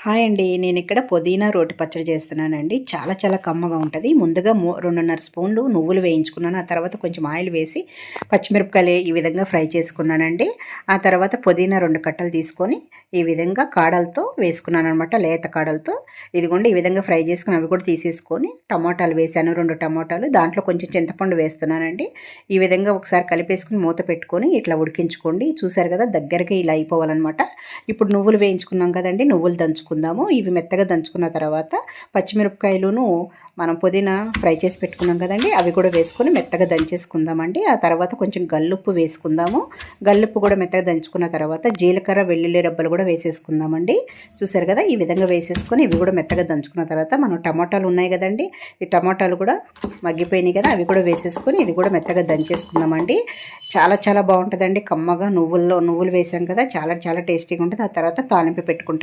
Hi అండి. నేనిక్కడ పుదీనా రోటి పచ్చడి చేస్తున్నానండి. చాలా చాలా కమ్మగా ఉంటది. ముందుగా 2:30 స్పూన్లు నువ్వులు వేయించుకున్నాను. ఆ తర్వాత కొంచెం ఆయిల్ వేసి పచ్చిమిరపకాయలు ఈ విధంగా ఫ్రై చేసుకున్నానండి. ఆ తర్వాత పుదీనా 2 కట్టలు తీసుకొని ఈ విధంగా కాడలతో వేసుకున్నాననమాట. లేత కాడలతో. ఇదిగోండి ఈ విధంగా ఫ్రై చేసుకొని అవి కూడా తీసేసుకొని టమోటాలు వేసాను. 2 టమోటాలు. దాంట్లో కొంచెం చింతపండు వేస్తున్నానండి. ఈ విధంగా ఒకసారి కలిపేసుకొని మూత పెట్టుకొని ఇట్లా ఉడికించుకోండి. చూసారు కదా దగ్గరగా ఇలా అయిపోవాలన్నమాట. ఇప్పుడు నువ్వులు వేయించుకున్నాం కదండీ! నువ్వులు దంచుకుందాము. ఇవి మెత్తగా దంచుకున్న తర్వాత పచ్చిమిరపకాయలును మనం పుదీనా ఫ్రై చేసి పెట్టుకున్నాం కదండీ! అవి కూడా వేసుకొని మెత్తగా దంచేసుకుందామండి. ఆ తర్వాత కొంచెం గల్లుప్పు వేసుకుందాము. గల్లుప్పు కూడా మెత్తగా దంచుకున్న తర్వాత జీలకర్ర, వెల్లుల్లి రెబ్బలు కూడా వేసేసుకుందామండి. చూసారు కదా! ఈ విధంగా వేసేసుకొని ఇవి కూడా మెత్తగా దంచుకున్న తర్వాత మనం టమాటాలు ఉన్నాయి కదండీ! ఈ టమాటాలు కూడా మగ్గిపోయినాయి కదా! అవి కూడా వేసేసుకొని ఇది కూడా మెత్తగా దంచేసుకుందామండి. చాలా చాలా బాగుంటుందండి. కమ్మగా నువ్వులు వేసాం కదా! చాలా చాలా టేస్టీగా ఉంటుంది. ఆ తర్వాత తాలింపు పెట్టుకుంటాం.